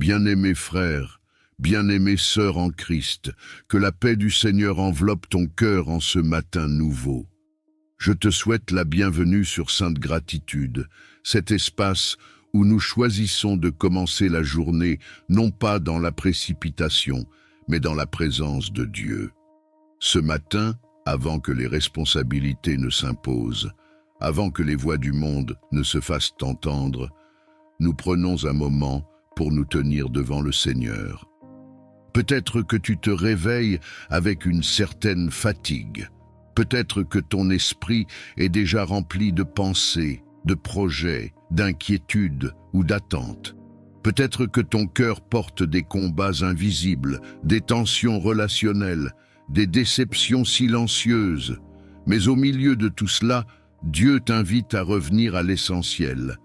Bien-aimés frères, bien-aimées sœurs en Christ, que la paix du Seigneur enveloppe ton cœur en ce matin nouveau. Je te souhaite la bienvenue sur Sainte Gratitude, cet espace où nous choisissons de commencer la journée non pas dans la précipitation, mais dans la présence de Dieu. Ce matin, avant que les responsabilités ne s'imposent, avant que les voix du monde ne se fassent entendre, nous prenons un moment pour nous tenir devant le Seigneur. Peut-être que tu te réveilles avec une certaine fatigue. Peut-être que ton esprit est déjà rempli de pensées, de projets, d'inquiétudes ou d'attentes. Peut-être que ton cœur porte des combats invisibles, des tensions relationnelles, des déceptions silencieuses. Mais au milieu de tout cela, Dieu t'invite à revenir à l'essentiel.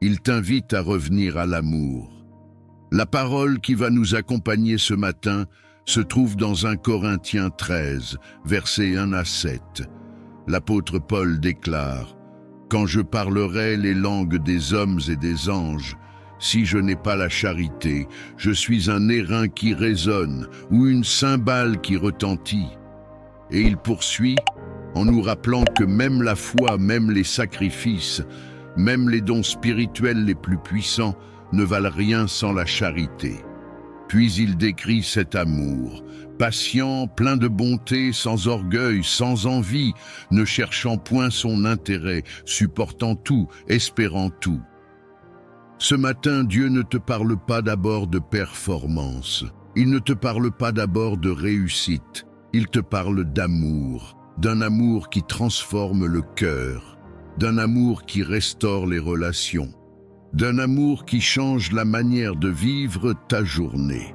Il t'invite à revenir à l'amour. La parole qui va nous accompagner ce matin se trouve dans 1 Corinthiens 13, versets 1 à 7. L'apôtre Paul déclare « Quand je parlerai les langues des hommes et des anges, si je n'ai pas la charité, je suis un airain qui résonne ou une cymbale qui retentit. » Et il poursuit en nous rappelant que même la foi, même les sacrifices, même les dons spirituels les plus puissants ne valent rien sans la charité. Puis il décrit cet amour, patient, plein de bonté, sans orgueil, sans envie, ne cherchant point son intérêt, supportant tout, espérant tout. Ce matin, Dieu ne te parle pas d'abord de performance, il ne te parle pas d'abord de réussite, il te parle d'amour, d'un amour qui transforme le cœur, d'un amour qui restaure les relations, d'un amour qui change la manière de vivre ta journée.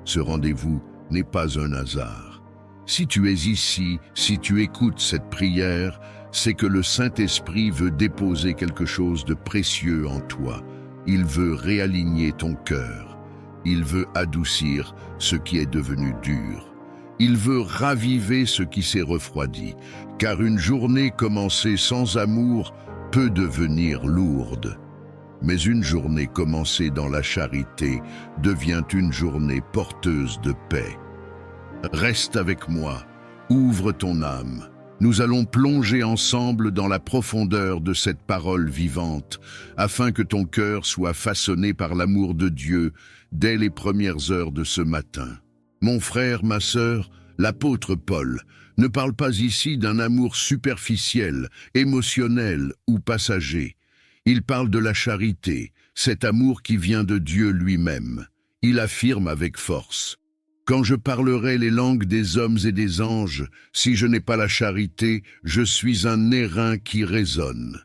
Ce rendez-vous n'est pas un hasard. Si tu es ici, si tu écoutes cette prière, c'est que le Saint-Esprit veut déposer quelque chose de précieux en toi. Il veut réaligner ton cœur. Il veut adoucir ce qui est devenu dur. Il veut raviver ce qui s'est refroidi, car une journée commencée sans amour peut devenir lourde. Mais une journée commencée dans la charité devient une journée porteuse de paix. Reste avec moi, ouvre ton âme. Nous allons plonger ensemble dans la profondeur de cette parole vivante, afin que ton cœur soit façonné par l'amour de Dieu dès les premières heures de ce matin. Mon frère, ma sœur, l'apôtre Paul ne parle pas ici d'un amour superficiel, émotionnel ou passager. Il parle de la charité, cet amour qui vient de Dieu lui-même. Il affirme avec force « Quand je parlerai les langues des hommes et des anges, si je n'ai pas la charité, je suis un airain qui résonne. »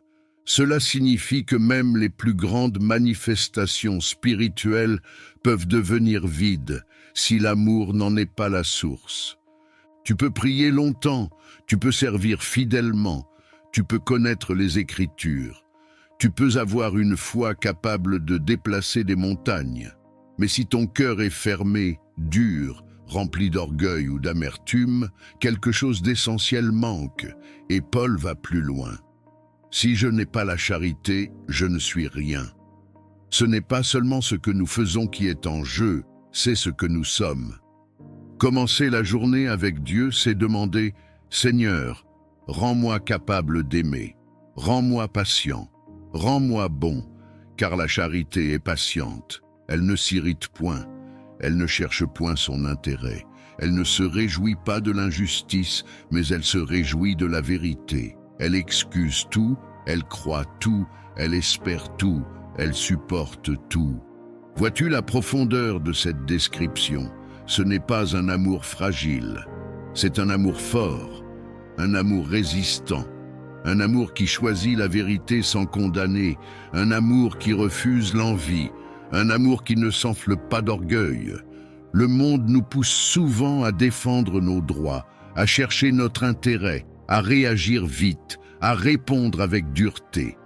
Cela signifie que même les plus grandes manifestations spirituelles peuvent devenir vides si l'amour n'en est pas la source. Tu peux prier longtemps, tu peux servir fidèlement, tu peux connaître les Écritures. Tu peux avoir une foi capable de déplacer des montagnes, mais si ton cœur est fermé, dur, rempli d'orgueil ou d'amertume, quelque chose d'essentiel manque, et Paul va plus loin. Si je n'ai pas la charité, je ne suis rien. Ce n'est pas seulement ce que nous faisons qui est en jeu, c'est ce que nous sommes. Commencer la journée avec Dieu, c'est demander « Seigneur, rends-moi capable d'aimer, rends-moi patient. Rends-moi bon, car la charité est patiente. Elle ne s'irrite point, elle ne cherche point son intérêt. Elle ne se réjouit pas de l'injustice, mais elle se réjouit de la vérité. Elle excuse tout, elle croit tout, elle espère tout, elle supporte tout. Vois-tu la profondeur de cette description? Ce n'est pas un amour fragile, c'est un amour fort, un amour résistant. Un amour qui choisit la vérité sans condamner, un amour qui refuse l'envie, un amour qui ne s'enfle pas d'orgueil. Le monde nous pousse souvent à défendre nos droits, à chercher notre intérêt, à réagir vite, à répondre avec dureté.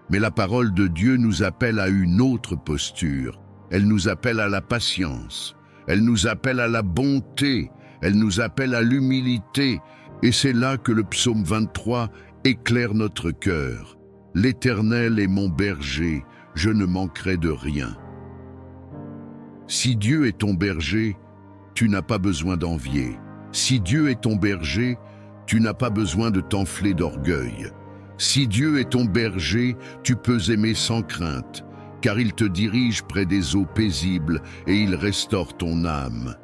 Mais la parole de Dieu nous appelle à une autre posture. Elle nous appelle à la patience, elle nous appelle à la bonté, elle nous appelle à l'humilité. Et c'est là que le psaume 23 éclaire notre cœur. L'Éternel est mon berger, je ne manquerai de rien. Si Dieu est ton berger, tu n'as pas besoin d'envier. Si Dieu est ton berger, tu n'as pas besoin de t'enfler d'orgueil. Si Dieu est ton berger, tu peux aimer sans crainte, car il te dirige près des eaux paisibles et il restaure ton âme.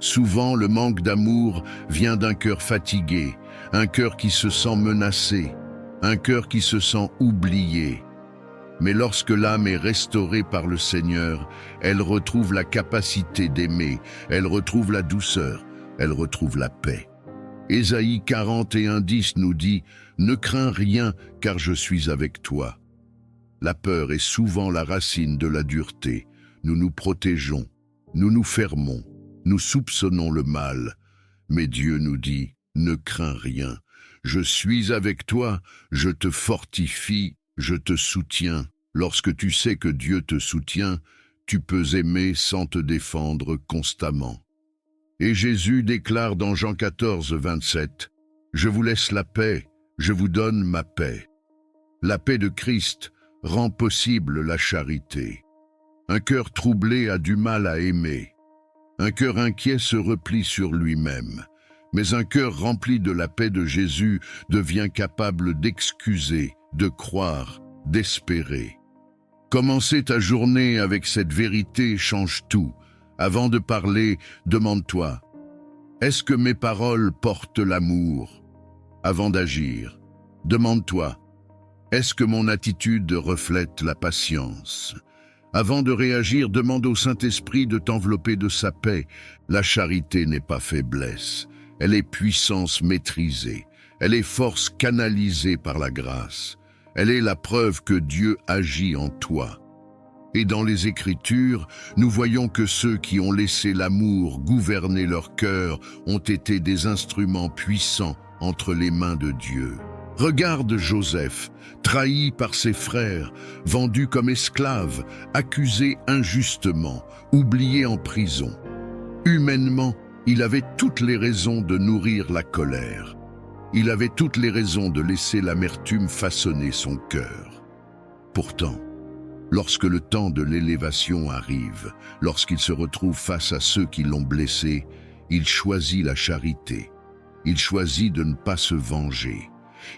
Souvent, le manque d'amour vient d'un cœur fatigué, un cœur qui se sent menacé, un cœur qui se sent oublié. Mais lorsque l'âme est restaurée par le Seigneur, elle retrouve la capacité d'aimer, elle retrouve la douceur, elle retrouve la paix. Ésaïe 41:10 nous dit « Ne crains rien, car je suis avec toi ». La peur est souvent la racine de la dureté. Nous nous protégeons, nous nous fermons, nous soupçonnons le mal. Mais Dieu nous dit « Ne crains rien, je suis avec toi, je te fortifie, je te soutiens ». Lorsque tu sais que Dieu te soutient, tu peux aimer sans te défendre constamment. Et Jésus déclare dans Jean 14:27, « Je vous laisse la paix, je vous donne ma paix ». La paix de Christ rend possible la charité. Un cœur troublé a du mal à aimer. Un cœur inquiet se replie sur lui-même. Mais un cœur rempli de la paix de Jésus devient capable d'excuser, de croire, d'espérer. Commencer ta journée avec cette vérité change tout. Avant de parler, demande-toi, est-ce que mes paroles portent l'amour? Avant d'agir, demande-toi, est-ce que mon attitude reflète la patience? Avant de réagir, demande au Saint-Esprit de t'envelopper de sa paix. La charité n'est pas faiblesse, elle est puissance maîtrisée, elle est force canalisée par la grâce. Elle est la preuve que Dieu agit en toi. Et dans les Écritures, nous voyons que ceux qui ont laissé l'amour gouverner leur cœur ont été des instruments puissants entre les mains de Dieu. Regarde Joseph, trahi par ses frères, vendu comme esclave, accusé injustement, oublié en prison. Humainement, il avait toutes les raisons de nourrir la colère. Il avait toutes les raisons de laisser l'amertume façonner son cœur. Pourtant, lorsque le temps de l'élévation arrive, lorsqu'il se retrouve face à ceux qui l'ont blessé, il choisit la charité. Il choisit de ne pas se venger.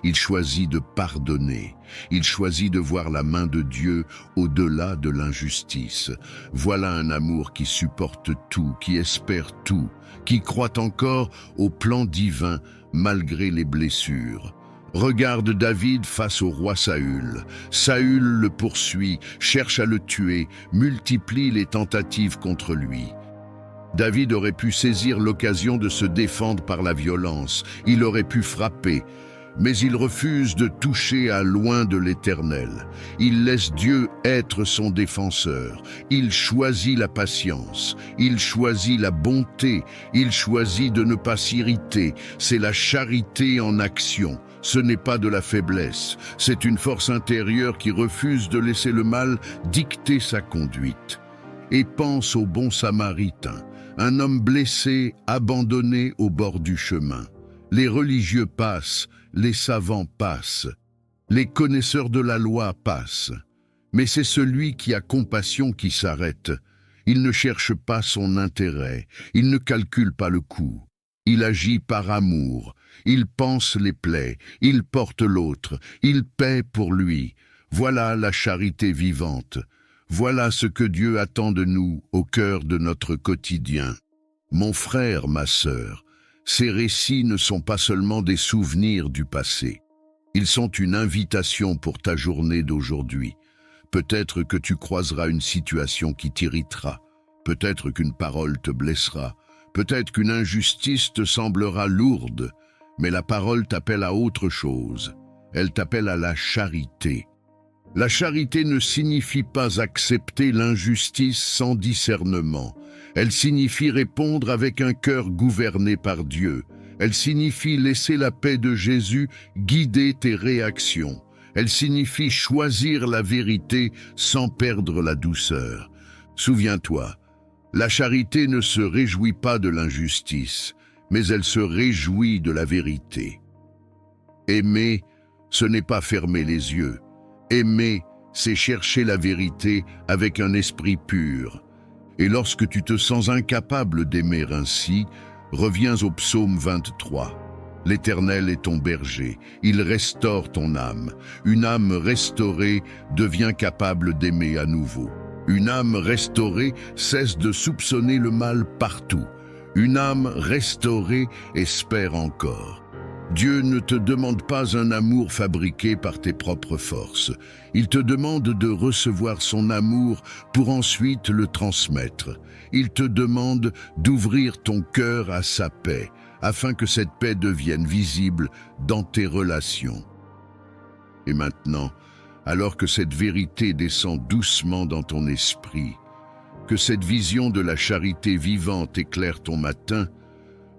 Il choisit de pardonner. Il choisit de voir la main de Dieu au-delà de l'injustice. Voilà un amour qui supporte tout, qui espère tout, qui croit encore au plan divin malgré les blessures. Regarde David face au roi Saül. Saül le poursuit, cherche à le tuer, multiplie les tentatives contre lui. David aurait pu saisir l'occasion de se défendre par la violence. Il aurait pu frapper. Mais il refuse de toucher à loin de l'Éternel. Il laisse Dieu être son défenseur. Il choisit la patience. Il choisit la bonté. Il choisit de ne pas s'irriter. C'est la charité en action. Ce n'est pas de la faiblesse. C'est une force intérieure qui refuse de laisser le mal dicter sa conduite. Et pense au bon Samaritain, un homme blessé, abandonné au bord du chemin. Les religieux passent, les savants passent, les connaisseurs de la loi passent. Mais c'est celui qui a compassion qui s'arrête. Il ne cherche pas son intérêt, il ne calcule pas le coût. Il agit par amour, il pense les plaies, il porte l'autre, il paie pour lui. Voilà la charité vivante. Voilà ce que Dieu attend de nous au cœur de notre quotidien. Mon frère, ma sœur, ces récits ne sont pas seulement des souvenirs du passé. Ils sont une invitation pour ta journée d'aujourd'hui. Peut-être que tu croiseras une situation qui t'irritera. Peut-être qu'une parole te blessera. Peut-être qu'une injustice te semblera lourde. Mais la parole t'appelle à autre chose. Elle t'appelle à la charité. La charité ne signifie pas accepter l'injustice sans discernement. Elle signifie répondre avec un cœur gouverné par Dieu. Elle signifie laisser la paix de Jésus guider tes réactions. Elle signifie choisir la vérité sans perdre la douceur. Souviens-toi, la charité ne se réjouit pas de l'injustice, mais elle se réjouit de la vérité. Aimer, ce n'est pas fermer les yeux. Aimer, c'est chercher la vérité avec un esprit pur. Et lorsque tu te sens incapable d'aimer ainsi, reviens au psaume 23. L'Éternel est ton berger, il restaure ton âme. Une âme restaurée devient capable d'aimer à nouveau. Une âme restaurée cesse de soupçonner le mal partout. Une âme restaurée espère encore. Dieu ne te demande pas un amour fabriqué par tes propres forces. Il te demande de recevoir son amour pour ensuite le transmettre. Il te demande d'ouvrir ton cœur à sa paix, afin que cette paix devienne visible dans tes relations. Et maintenant, alors que cette vérité descend doucement dans ton esprit, que cette vision de la charité vivante éclaire ton matin,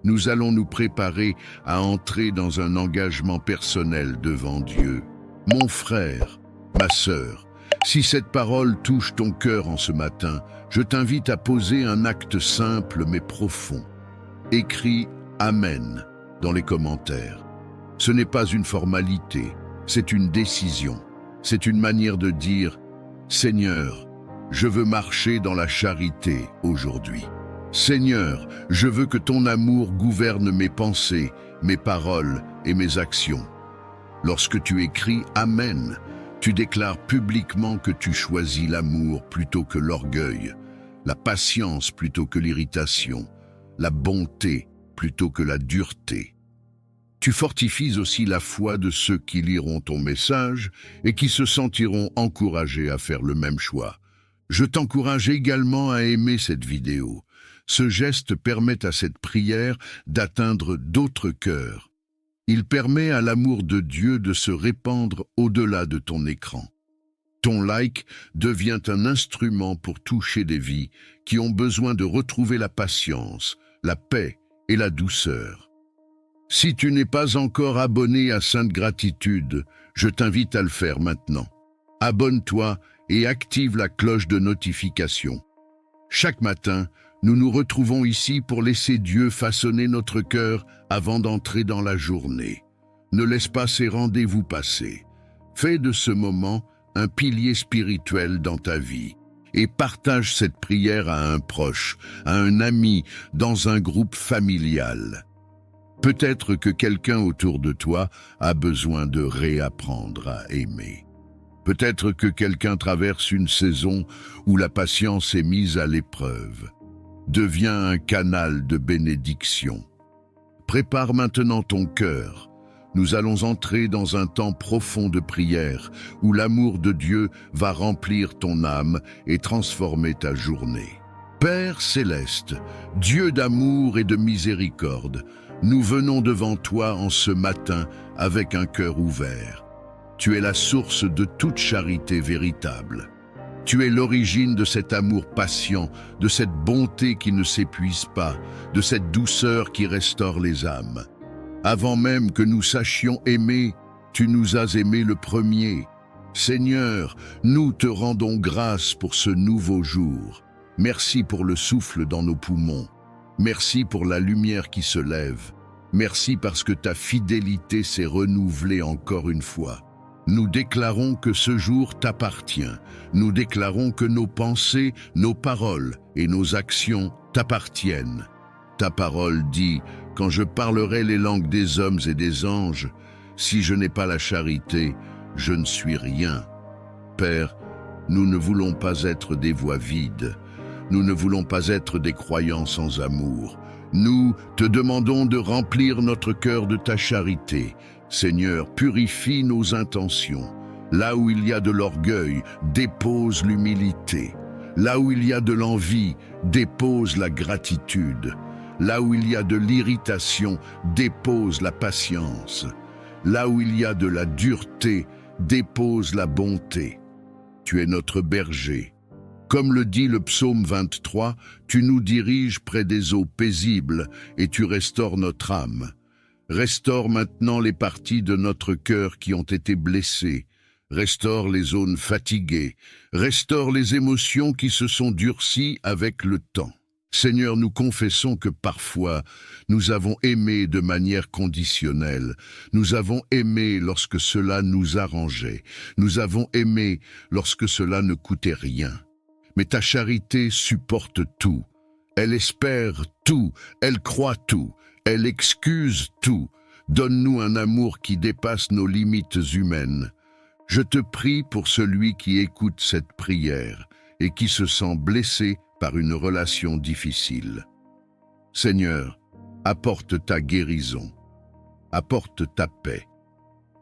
nous allons nous préparer à entrer dans un engagement personnel devant Dieu. Mon frère, ma sœur, si cette parole touche ton cœur en ce matin, je t'invite à poser un acte simple mais profond. Écris « Amen » dans les commentaires. Ce n'est pas une formalité, c'est une décision. C'est une manière de dire « Seigneur, je veux marcher dans la charité aujourd'hui. Seigneur, je veux que ton amour gouverne mes pensées, mes paroles et mes actions. » Lorsque tu écris « Amen », tu déclares publiquement que tu choisis l'amour plutôt que l'orgueil, la patience plutôt que l'irritation, la bonté plutôt que la dureté. Tu fortifies aussi la foi de ceux qui liront ton message et qui se sentiront encouragés à faire le même choix. Je t'encourage également à aimer cette vidéo. Ce geste permet à cette prière d'atteindre d'autres cœurs. Il permet à l'amour de Dieu de se répandre au-delà de ton écran. Ton like devient un instrument pour toucher des vies qui ont besoin de retrouver la patience, la paix et la douceur. Si tu n'es pas encore abonné à Sainte Gratitude, je t'invite à le faire maintenant. Abonne-toi et active la cloche de notification. Chaque matin, nous nous retrouvons ici pour laisser Dieu façonner notre cœur avant d'entrer dans la journée. Ne laisse pas ces rendez-vous passer. Fais de ce moment un pilier spirituel dans ta vie et partage cette prière à un proche, à un ami, dans un groupe familial. Peut-être que quelqu'un autour de toi a besoin de réapprendre à aimer. Peut-être que quelqu'un traverse une saison où la patience est mise à l'épreuve. Deviens un canal de bénédiction. Prépare maintenant ton cœur. Nous allons entrer dans un temps profond de prière où l'amour de Dieu va remplir ton âme et transformer ta journée. Père céleste, Dieu d'amour et de miséricorde, nous venons devant toi en ce matin avec un cœur ouvert. Tu es la source de toute charité véritable. Tu es l'origine de cet amour patient, de cette bonté qui ne s'épuise pas, de cette douceur qui restaure les âmes. Avant même que nous sachions aimer, tu nous as aimés le premier. Seigneur, nous te rendons grâce pour ce nouveau jour. Merci pour le souffle dans nos poumons. Merci pour la lumière qui se lève. Merci parce que ta fidélité s'est renouvelée encore une fois. Nous déclarons que ce jour t'appartient. Nous déclarons que nos pensées, nos paroles et nos actions t'appartiennent. Ta parole dit, quand je parlerai les langues des hommes et des anges, si je n'ai pas la charité, je ne suis rien. Père, nous ne voulons pas être des voix vides. Nous ne voulons pas être des croyants sans amour. Nous te demandons de remplir notre cœur de ta charité. Seigneur, purifie nos intentions. Là où il y a de l'orgueil, dépose l'humilité. Là où il y a de l'envie, dépose la gratitude. Là où il y a de l'irritation, dépose la patience. Là où il y a de la dureté, dépose la bonté. Tu es notre berger. Comme le dit le psaume 23, tu nous diriges près des eaux paisibles et tu restaures notre âme. Restaure maintenant les parties de notre cœur qui ont été blessées. Restaure les zones fatiguées. Restaure les émotions qui se sont durcies avec le temps. Seigneur, nous confessons que parfois, nous avons aimé de manière conditionnelle. Nous avons aimé lorsque cela nous arrangeait. Nous avons aimé lorsque cela ne coûtait rien. mais ta charité supporte tout. Elle espère tout, elle croit tout, elle excuse tout. Donne-nous un amour qui dépasse nos limites humaines. Je te prie pour celui qui écoute cette prière et qui se sent blessé par une relation difficile. Seigneur, apporte ta guérison, apporte ta paix.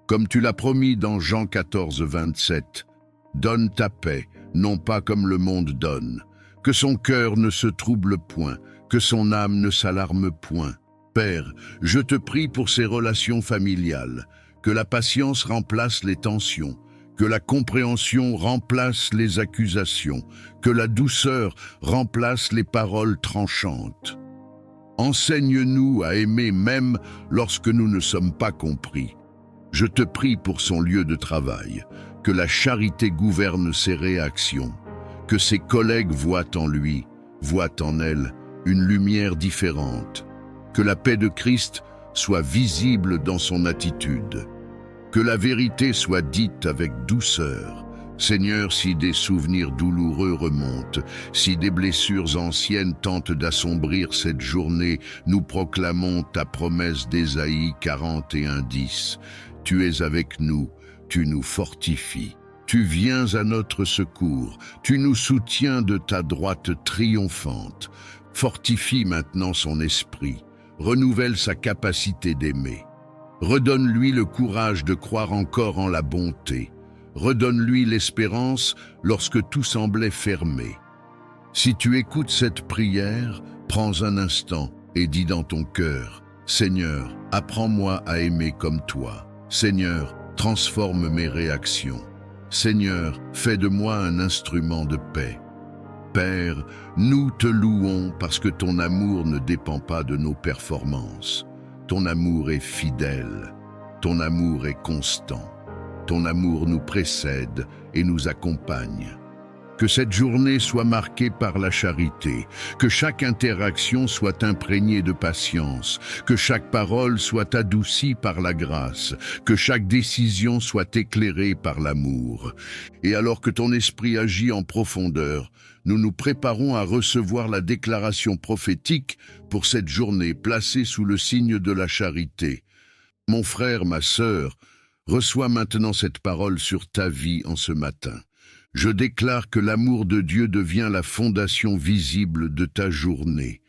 Comme tu l'as promis dans Jean 14, 27, donne ta paix, non pas comme le monde donne. Que son cœur ne se trouble point, que son âme ne s'alarme point. Père, je te prie pour ces relations familiales, que la patience remplace les tensions, que la compréhension remplace les accusations, que la douceur remplace les paroles tranchantes. Enseigne-nous à aimer même lorsque nous ne sommes pas compris. Je te prie pour son lieu de travail, que la charité gouverne ses réactions, que ses collègues voient en lui, voient en elle, une lumière différente, que la paix de Christ soit visible dans son attitude, que la vérité soit dite avec douceur. Seigneur, si des souvenirs douloureux remontent, si des blessures anciennes tentent d'assombrir cette journée, nous proclamons ta promesse d'Ésaïe 41:10. Tu es avec nous, tu nous fortifies. Tu viens à notre secours, tu nous soutiens de ta droite triomphante. Fortifie maintenant son esprit, renouvelle sa capacité d'aimer. Redonne-lui le courage de croire encore en la bonté. Redonne-lui l'espérance lorsque tout semblait fermé. Si tu écoutes cette prière, prends un instant et dis dans ton cœur, « Seigneur, apprends-moi à aimer comme toi. Seigneur, transforme mes réactions. Seigneur, fais de moi un instrument de paix. » Père, nous te louons parce que ton amour ne dépend pas de nos performances. Ton amour est fidèle, ton amour est constant. Ton amour nous précède et nous accompagne. Que cette journée soit marquée par la charité, que chaque interaction soit imprégnée de patience, que chaque parole soit adoucie par la grâce, que chaque décision soit éclairée par l'amour. Et alors que ton esprit agit en profondeur, nous nous préparons à recevoir la déclaration prophétique pour cette journée placée sous le signe de la charité. Mon frère, ma sœur, reçois maintenant cette parole sur ta vie en ce matin. Je déclare que l'amour de Dieu devient la fondation visible de ta journée.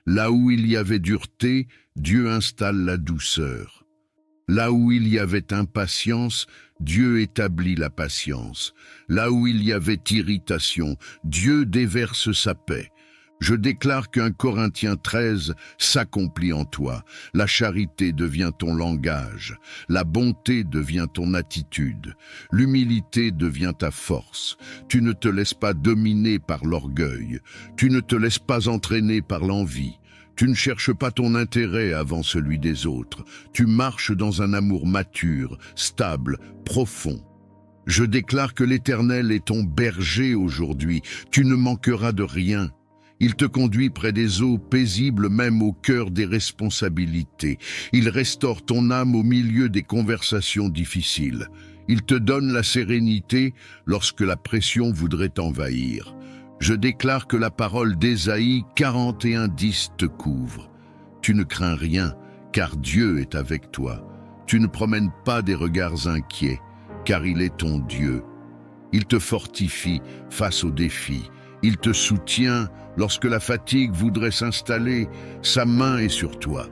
Là où il y avait dureté, Dieu installe la douceur. Là où il y avait impatience, Dieu établit la patience. Là où il y avait irritation, Dieu déverse sa paix. Je déclare qu'un Corinthiens 13 s'accomplit en toi. La charité devient ton langage. La bonté devient ton attitude. L'humilité devient ta force. Tu ne te laisses pas dominer par l'orgueil. Tu ne te laisses pas entraîner par l'envie. Tu ne cherches pas ton intérêt avant celui des autres. Tu marches dans un amour mature, stable, profond. Je déclare que l'Éternel est ton berger aujourd'hui. Tu ne manqueras de rien. Il te conduit près des eaux paisibles, même au cœur des responsabilités. Il restaure ton âme au milieu des conversations difficiles. Il te donne la sérénité lorsque la pression voudrait t'envahir. Je déclare que la parole d'Ésaïe 41:10 te couvre. Tu ne crains rien, car Dieu est avec toi. Tu ne promènes pas des regards inquiets, car il est ton Dieu. Il te fortifie face aux défis. Il te soutient lorsque la fatigue voudrait s'installer. Sa main est sur toi.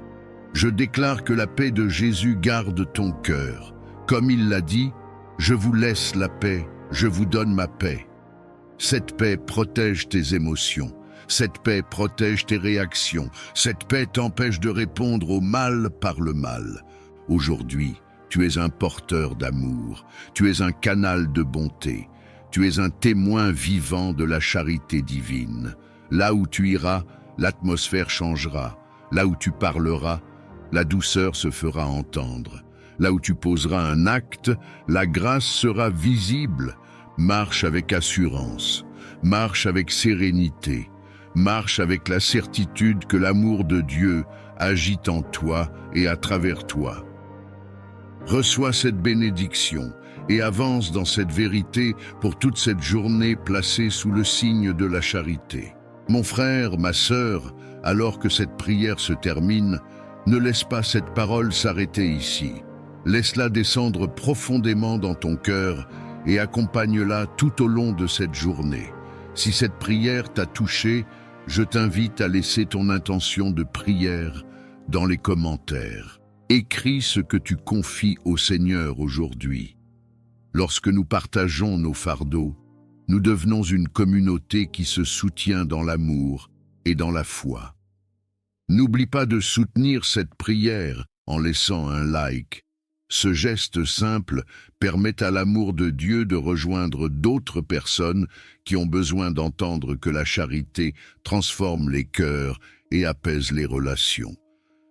Je déclare que la paix de Jésus garde ton cœur. Comme il l'a dit, « Je vous laisse la paix, je vous donne ma paix ». Cette paix protège tes émotions. Cette paix protège tes réactions. Cette paix t'empêche de répondre au mal par le mal. Aujourd'hui, tu es un porteur d'amour. Tu es un canal de bonté. Tu es un témoin vivant de la charité divine. Là où tu iras, l'atmosphère changera. Là où tu parleras, la douceur se fera entendre. Là où tu poseras un acte, la grâce sera visible. Marche avec assurance. Marche avec sérénité. Marche avec la certitude que l'amour de Dieu agit en toi et à travers toi. Reçois cette bénédiction et avance dans cette vérité pour toute cette journée placée sous le signe de la charité. Mon frère, ma sœur, alors que cette prière se termine, ne laisse pas cette parole s'arrêter ici. Laisse-la descendre profondément dans ton cœur et accompagne-la tout au long de cette journée. Si cette prière t'a touché, je t'invite à laisser ton intention de prière dans les commentaires. Écris ce que tu confies au Seigneur aujourd'hui. Lorsque nous partageons nos fardeaux, nous devenons une communauté qui se soutient dans l'amour et dans la foi. N'oublie pas de soutenir cette prière en laissant un like. Ce geste simple permet à l'amour de Dieu de rejoindre d'autres personnes qui ont besoin d'entendre que la charité transforme les cœurs et apaise les relations.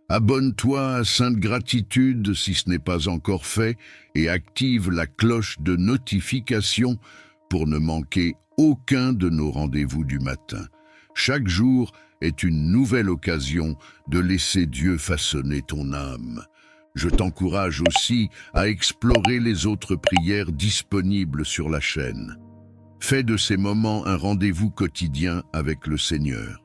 Abonne-toi à Sainte Gratitude si ce n'est pas encore fait et active la cloche de notification pour ne manquer aucun de nos rendez-vous du matin. Chaque jour est une nouvelle occasion de laisser Dieu façonner ton âme. Je t'encourage aussi à explorer les autres prières disponibles sur la chaîne. Fais de ces moments un rendez-vous quotidien avec le Seigneur.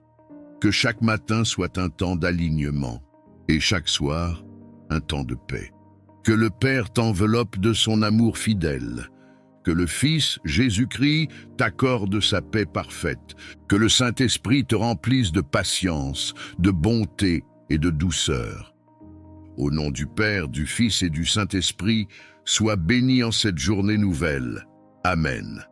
Que chaque matin soit un temps d'alignement et chaque soir, un temps de paix. Que le Père t'enveloppe de son amour fidèle. Que le Fils, Jésus-Christ, t'accorde sa paix parfaite. Que le Saint-Esprit te remplisse de patience, de bonté et de douceur. Au nom du Père, du Fils et du Saint-Esprit, sois béni en cette journée nouvelle. Amen.